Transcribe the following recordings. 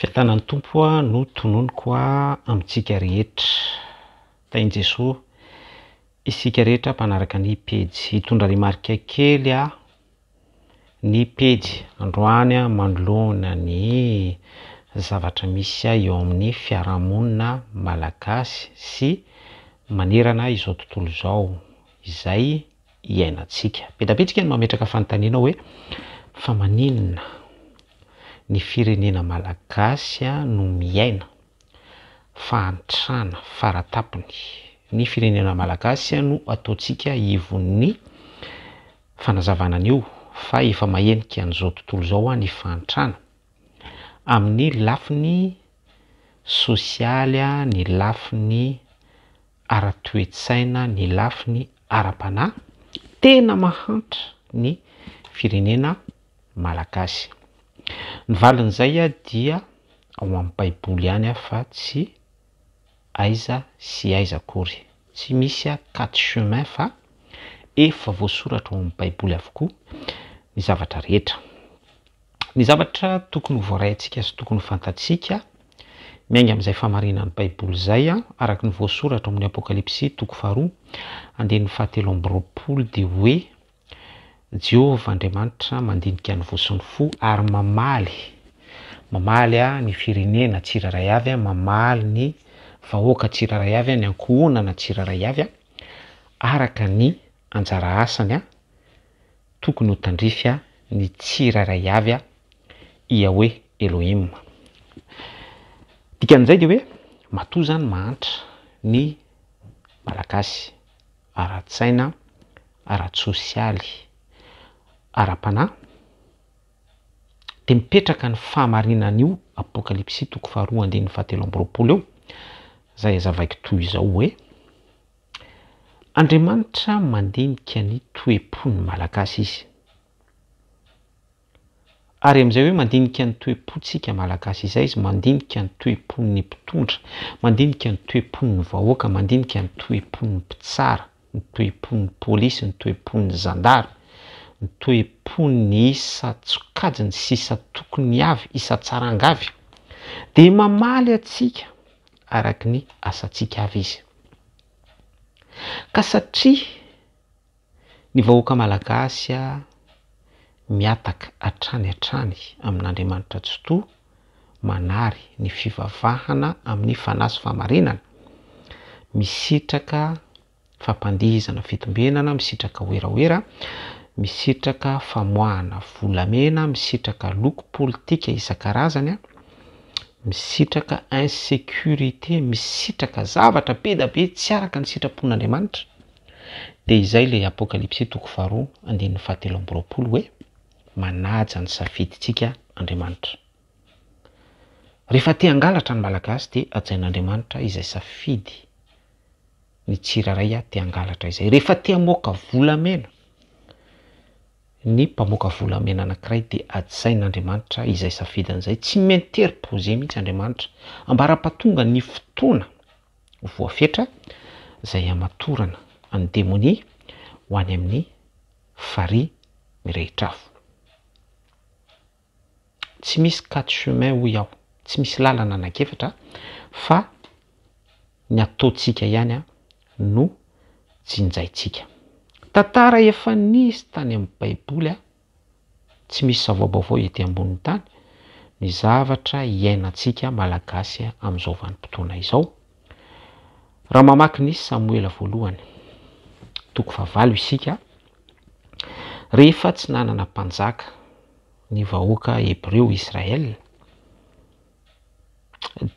Fiatanany tompo no tononoko amintsika rehetra. Tainy Jesoa isika rehetra mpanaraka ny pejy. Hitondra remarika kely ny pejy. Androany manoloana ny zavatra misy eo amin'ny fiarahamonina malagasy sy manerana izao tontolo izao izay iainantsika. Petapetrika ny mametraka fanontaniana hoe fa maninona ny firenena malagasy no miaina fahantrana faratapony. Ny firenena malagasy no ataontsika ivon'ny fanazavana an'io fa efa mahenika an'izao tontolo izao ny fahantrana amin'ny lafiny sosialy, ny lafiny ara-toetsaina, ny lafiny ara-panahy, tena mahantra ny firenena malagasy. Ny valin'izay dia ao amin'ny baiboly ihany fa tsy aiza sy aiza akory. Tsy misy quatre chemin fa efa voasoratra ao amin'ny baiboly avokoa ny zavatra rehetra. Ny zavatra tokony ho voaraintsika sy tokony ho fantatsika miainga amin'izay famarinan'ny baiboly izay araka ny voasoratra ao amin'ny apokalipsy toko 2 andininy 7 dia hoe Jehovah Andriamanitra mandinika ny vosiny fo ary mamaly ny firenena tsiraray avy, mamaly ny vahoaka tsiraray avy, ny ankohonana tsiraray avy araka ny anjara asany tokony ho tandrify ny tsiraray avy Yahweh Elohim. Dikan'izay dia hoe matoa zany mahantra ny malagasy ara-tsaina, ara-tsosialy, ara-panahy dia mipetraka ny fahamarinan'io apokalipsy toko 2 andininy 7 eo izay azavaiko toy izao hoe Andriamanitra mandinika ny toe-pon'ny malagasy izy. Ary amin'izay hoe mandinika ny toe-pontsika malagasy izay izy, mandinika ny toe-pon'ny mpitondra, mandinika ny toe-pon'ny vahoaka, mandinika ny toe-pon'ny mpitsara, ny toe-pon'ny polisy, ny toe-pon'ny zandary, ny toe-pon'ny isa-tsokajiny sy isa-tokony avy, isa-tsarangavy, dia mamaly atsika araka ny asantsika avy izy. Ka satria ny vahoaka malagasy miataka hatrany amin'Andriamanitra tsy toa manary ny fivavahana amin'ny fanahy sy fahamarinana, misitraka fampandihizana fitombenana, misitraka hoerahoera, misitraka famoahana volamena, misitraka loko politika isan-karazany, misitraka insécurité, misitraka zavatra be da be tsy araka ny sitrapon'Andriamanitra. Dia izay ilay apokalipsy toko 2 andininy 7 hoe manaja ny safidintsika Andriamanitra. Rehefa te hangalatra ny malagasy dia ajain'Andriamanitra izay safidy ny tsiraray te hangalatra izay. Rehefa te hamoaka volamena, ny mpamoaka volamena anankiray dia ajain'Andriamanitra izay safidin'izay. Tsy mi-interposer mihitsy Andriamanitra ambara-patonga ny fotoana voafetra izay hamatorana ny démonie ho any amin'ny farihy mirehitra afo. Tsy misy quatre chemin hoy aho, tsy misy lalana anankiefatra fa ny ataontsika ihany no jinjaintsika. Tantara efa nisy tany amin'ny baiboly tsy misy zavabaovao ety ambonin'ny tany, ny zavatra iainantsika malagasy amin'izao vanim-potoana izao. Raha mamaky ny Samuela voalohany toko 9 isika, rehefa tsy nanana mpanjaka ny vahoaka Hebreo Israel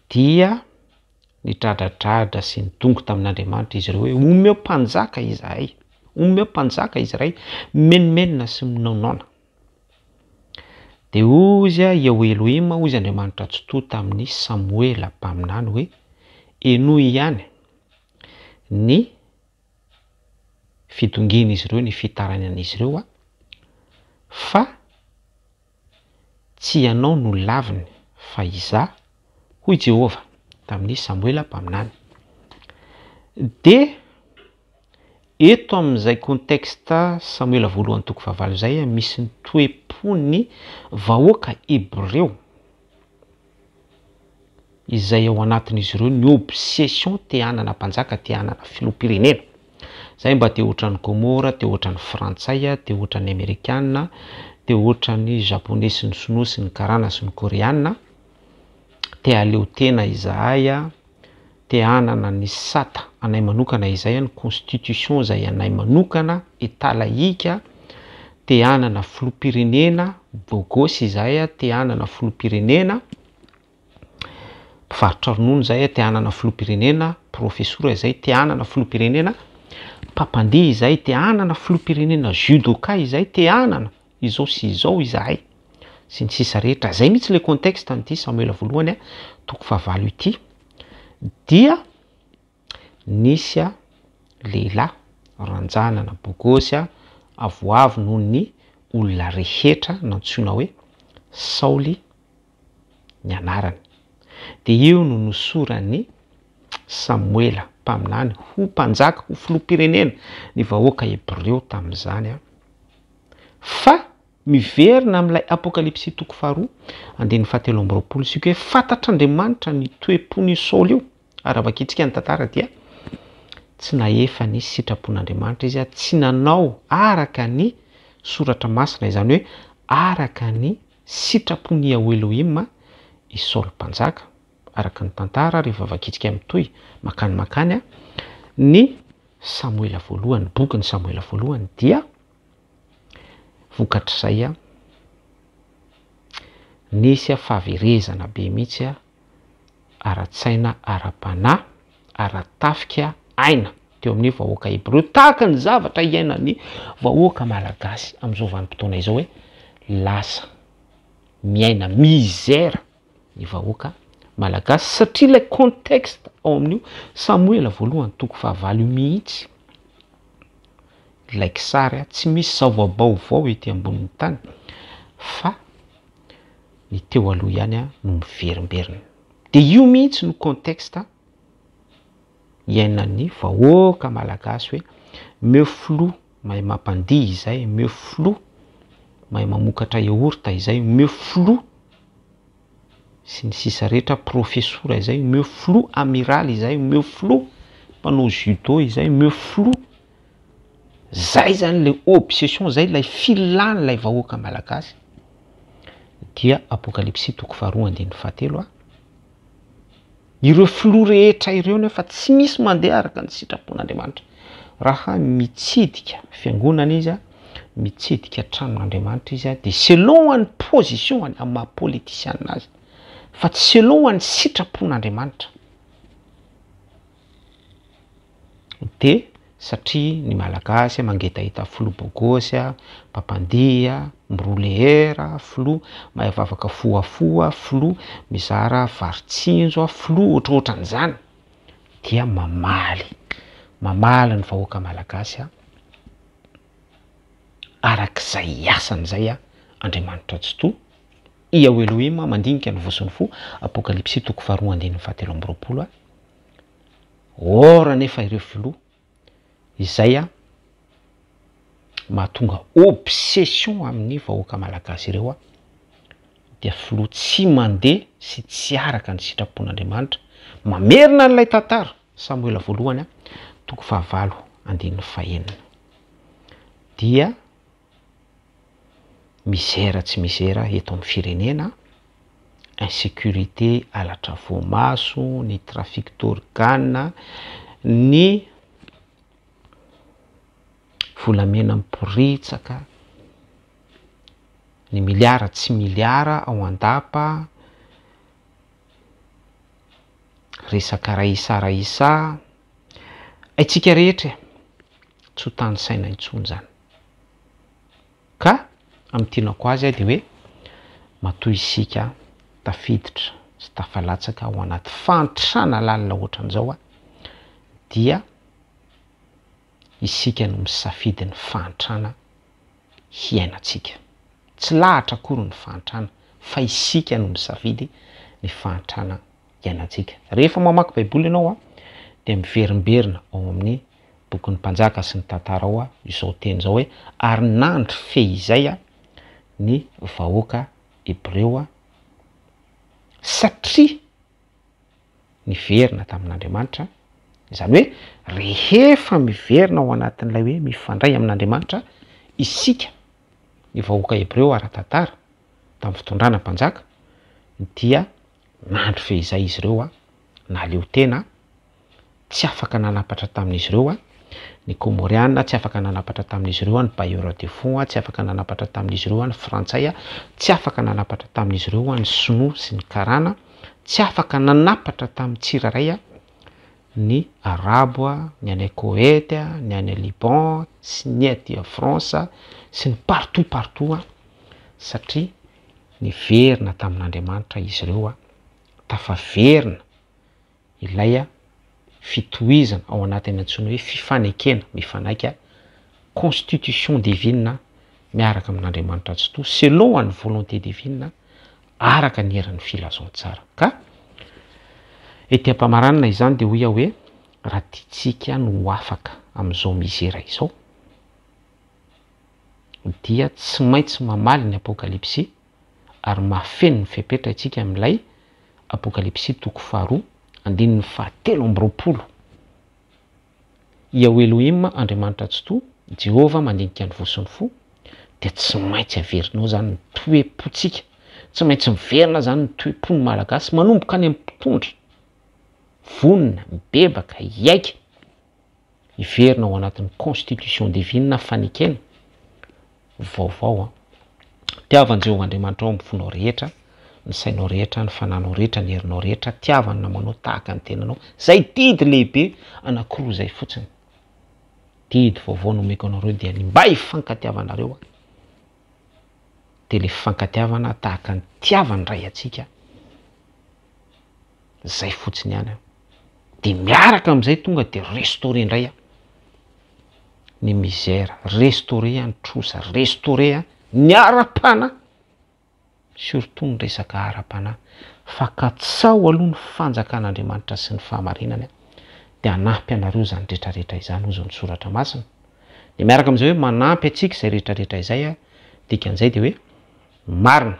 dia nidradradradra sy nidongy tamin'Andriamanitra izy ireo hoe omeo mpanjaka izahay, omeo mpanjaka izahay, menomenona sy minaonaona. Dia ozy Yahweh Elohim, ozy Andriamanitra tsy toa tamin'ny Samuela mpaminany hoe enoy ihany ny fidongina izy ireo, ny fitaranan'izy ireo fa tsy ianao no laviny fa izaho hoy Jehovah tamin'ny Samuela mpaminany. Dia eto amin'izay contexte Samuela voalohany toko 9 izay misy ny toe-pony vahoaka Hebreo izay ao anatin'izy ireo ny obsession te hanana mpanjaka, te hanana filoham-pirenena. Zay mba te ohatran'ny Gomora, te ohatran'ny Frantsay, te ohatran'ny Amerikanina, te ohatran'ny Japonais sy ny Sinoa sy ny Karana sy ny Koreana, te aleo tena izahay, te hanana ny sata anay manokana izay, ny constitution izay anay manokana, état laïque, te hanana filoham-pirenena, bogosy izahay, te hanana filoham-pirenena, mpivarotra ronono izay, te hanana filoham-pirenena, profesora izay, te hanana filoham-pirenena, mpampandeha izay, te hanana filoham-pirenena, judoka izay, te hanana izao sy izao izahay, sy ny sisa rehetra. Zay mihitsy le contexte an'ity Samuela voalohany toko fahavalo ity, dia nisy lehilahy ranjanana bogosy avoavo noho ny olona rehetra nantsoina hoe Saoly ny anarany. De io no nosorany Samuela mpaminany ho mpanjaka, ho filoham-pirenena ny vahoaka Hebreo tamin'izany. Fa miverina amin'ilay apokalipsy toko faharoa andin'ny fahatelo amby roapolo isika hoe fantatr'Andriamanitra ny toe-pon'ny Saoly io. Ary vakitsika ny tantara dia tsy nahefa ny sitrapon'Andriamanitra izy, tsy nanao araka ny soratra masina, izany hoe araka ny sitrapon'ny Elohim i Saoly mpanjaka. Araka ny tantara rehefa vakitsika mitoy makany ny Samuela voalohany, boky ny Samuela voalohany, dia vokatr'izay nisy fahaverezana be mihitsy ara-tsaina, ara-panahy, ara-tafika aina teo amin'ny vahoaka Hebreo, tahaka ny zavatra iainan'ny vahoaka malagasy amin'izao vanim-potoana izao hoe lasa miaina mizera ny vahoaka malagasy, satria ilay contexte ao amin'io Samuela voalohany toko fahavalo mihitsy ilay kisary tsy misy zava-baovao ety ambonin'ny tany, fa ny teo aloha ihany no miverimberina. De io mihitsy no contexte iainan'ny vahoaka malagasy hoe meuflo mahay mampandihy izay, meuflo mahay mamokatra yaourt izay, meuflo sy ny sisa rehetra, profesora izay, meuflo amiral izay, meuflo mpanao judo izay, meuflo. Zay zany le obsession, zay lay filany lay vahoaka malagasy. Dia apokalipsy toko faharoa andin'ny fahatelo ireo filoha rehetra ireo nefa tsy misy mandeha araka ny sitrapon'Andriamanitra. Raha mitsidika fiangonana izy, mitsidika tranon'Andriamanitra izy, de selon ny position amin'ny maha-politisianina azy, fa tsy selon ny sitrapon'Andriamanitra. De satria ny malagasy mangetahita filoha bogosy, mpampandeha, mroleera, filoha mahay vavaka foafoa, filoha mizara varitsinjo, filoha ohatrohatran'izany, dia mamaly ny vahoaka malagasy arak'izay asany zay Andriamanitra Jitoa, Iao Elohim mandinika ny vosiny fo, apokalipsy toko faharoa andin'ny fahatelo amby roapolo. Ora nefa ireo filoha izay mahatonga obsession amin'ny vahoaka malagasy ireo dia filoha tsy mandeha sy tsy araka ny sitrapon'Andriamanitra. Mamerina n'ilay tantara Samuela voalohany toko fahavalo andin'ny fahaenina, dia misera tsy misera eto amin'ny firenena, insécurité alatra voamaso, ny trafic d'organe, ny volamena mipiritsaka, ny miliara tsy miliara ao an-dapa, resaka raisa aitsika rehetra tsy ho tany saina intsony zany. Ka amin'tinako azy dia hoe matoy isika tafiditra sy tafalatsaka ao anaty fantrana lalina ohatran'izao dia isika no misafidy ny fantrana hiainantsika. Tsy lahatra akory ny fantrana, fa isika no misafidy ny fantrana hiainantsika. Rehefa mamaky baiboly ianao dia miverimberina ao amin'ny bokin'ny mpanjaka sy ny tantara ao izao teny izao hoe ary nandry fehizay ny vahoaka Hebreo satria niverina tamin'Andriamanitra, izany hoe rehefa miverina ao anatin'ilay hoe mifandray amin'Andriamanitra isika ny vahoaka Hebreo ara-tantara tamin'ny fitondrana mpanjaka, dia nandro fehizay izy ireo na leo tena tsy afaka nanapatra tamin'izy ireo ny Komoriana, tsy afaka nanapatra tamin'izy ireo ny Bailleur de Fon, tsy afaka nanapatra tamin'izy ireo ny Frantsay, tsy afaka nanapatra tamin'izy ireo ny Sinoa sy ny Karana, tsy afaka nanapatra tamin'ny tsiraray ny Arabo, ny any Koet, ny any Liban sy ny aty France sy ny partout satria niverina tamin'Andriamanitra izy ireo tafaverina ilay fitohizana ao anatin'ny antsoina hoe fifanekena mifanaiky constitution divine miaraka amin'Andriamanitra tsy to selon ny volonté divine araka ny heran'ny filazontsara. Ka ety am-pamaranana izany dia hoy hoe raha tiatsika no afaka amin'izao mizera izao dia tsy maintsy mamaly ny apokalipsy ary mafeno ny fepetra itsika amin'ilay apokalipsy 2:7. Ia Elohim Andriamanitra tsy to, Jehova mandinika ny vosiny fo, dia tsy maintsy averinao zany ny toe-potsika, tsy maintsy miverina zany ny toe-pony malagasy manomboka any amin'ny mpitondra, vonina, mibebaka, iaika, hiverina ao anatin'ny constitution divine fanekena vaovao tiavan'i Jehovah Andriamanitra ao amin'ny fonao rehetra, ny sainao rehetra, ny fananao rehetra, ny herinao rehetra, tiavany namanao tahaka ny tenanao, zay didy lehibe anankiroa zay fotsiny. Didy vaovao nomeko anareo dia ny mba hifankatiavanareo dia le fifankatiavana tahaka ny tiavany ray atsika zay fotsiny ihany dia miaraka amin'izay tonga dia restauré indray ny misère, restauré ny trosa, restauré ny ara-pana, surtout ny resaka ara-pana, fa katsao aloha ny fanjakan'Andriamanitra sy ny fahamarinany dia hanampy anareo zany rehetrarehetra izany ozy ny soratra masina. Dia miaraka amin'izay hoe manampy atsika izay rehetrarehetra izay dikan'izay dia hoe marina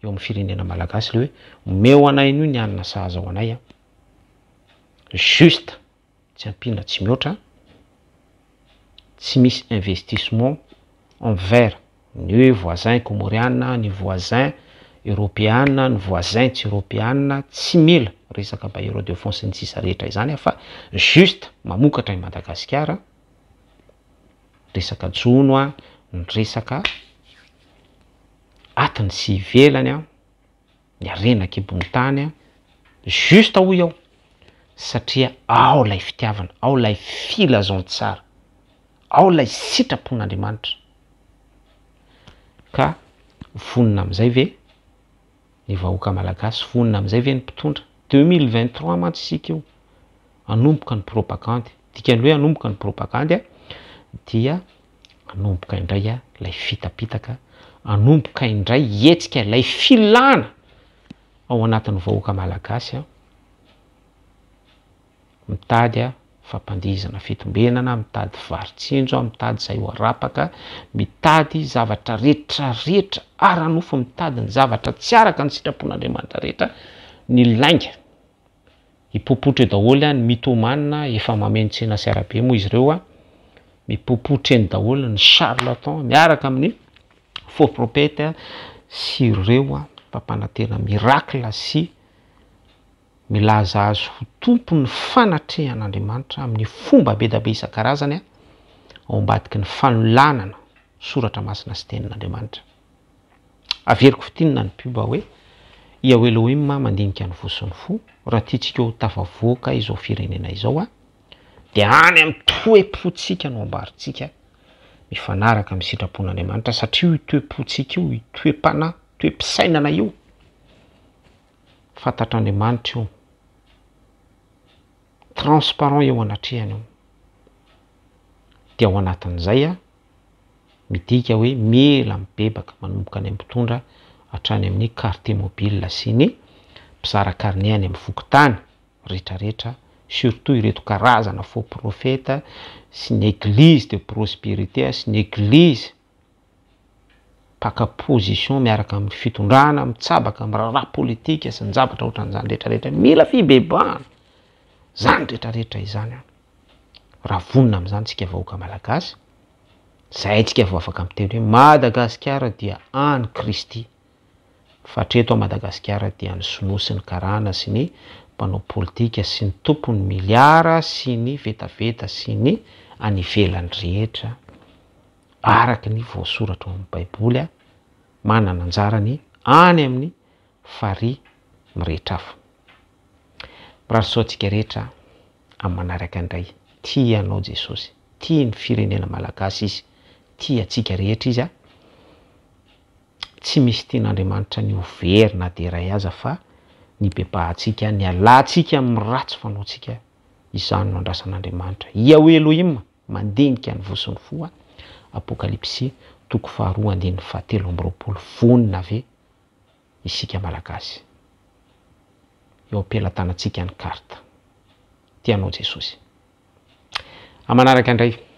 eo amin'ny firenena malagasy le hoe omeo anay io ny anina sahaza ao anay juste tsy ampina tsy mihoatra, tsy misy investissement envers ny hoe voisin comoriana, ny voisin européana, ny voisin tsy européana, tsy mila resaka Bailleur de Fon sy ny sisa rehetra izany fa juste mamokatra i Madagasikara, resaka jono ny resaka atiny sy ivelany ny arenaky ambony tany juste hoy ao satria ao lay fitiavana, ao lay filazontsara, ao lay sitrapon'Andriamanitra. Ka vonina amin'izay ve ny vahoaka malagasy, vonina amin'izay ve ny mpitondra 2023 mantsy isika io anomboka ny propagande, dikany hoe anomboka ny propagande dia anomboka indray lay fitapitaka, anomboka indray hetsika lay filana ao anatin'ny vahoaka malagasy mitady fampandihizana fitombenana, mitady varitsinjo, mitady zay ho arapaka, mitady zavatra rehetrarehetra ara-nofo, mitady ny zavatra tsy araka ny sitrapon'Andriamanitra rehetra ny lainga hipopotra daholo ny mythomane efa mameno-tsena sy arabe moa izy ireo mipopotra eny daholo ny charlatan miaraka amin'ny faux prophète sy ireo mpampanantena miracle sy milaza azy ho tompony fanatrehan'Andriamanitra amin'ny fomba be da be isan-karazany ao ambadiky ny fanolanana soratra masina sy tenin'Andriamanitra. Averiko fitinina ny pub hoe ia Elohim mandinika ny vosiny fo, raha tiatsika ho tafavoaka izao firenena izao dia any amin'ny toe-potsika no ambaritsika mifanaraka amin'ny sitrapon'Andriamanitra satria io toe-potsika io, toe-panahy, toe-pisainana io fantatr'Andriamanitra io, transparent eo anatrehany io. Dia ao anatin'izay midika hoe mila mibebaka manomboka any amin'ny mpitondra hatrany amin'ny carte mobile sy ny mpizara carnet any amin'ny vokotany rehetrarehetra, surtout ireto karazana faux prophète sy ny église de prospérité sy ny église paka position miaraka amin'ny fitondrana, mitsabaka amin'ny raharaha politika sy ny zavatra ohatran'izany rehetrarehetra mila fibebahana zany rehetrarehetra izany raha vonina am'izany tsika vahoaka malagasy zay tsika vao afaka miteny hoe Madagasikara dia any Kristy fa treto a Madagasikara dia ny sinoa sy ny karana sy ny mpanao politika sy ny tompon'ny miliara sy ny vetaveta sy ny any ivelany rehetra araky ny voasoratra ao amin'ny baiboly manana anjarany any amin'ny farihy mirehetra afo. Mirarosoa antsika rehetra amin'ny manaraka indray tia anao Jesosy, tia ny firenena malagasy izy, tia antsika rehetra izy tsy misy tian'Andriamanitra ny overina de iray aza fa ny bebahantsika ny alantsika amin'ny ratsy fanaontsika izany no andrasan'Andriamanitra. Yahweh Elohim mandinika ny voson'ny fo Apokalipsy 2:7 vonina ave isika malagasy. Eo am-pelantanantsika ny karta. Tianao Jesosy. Amanaraka indray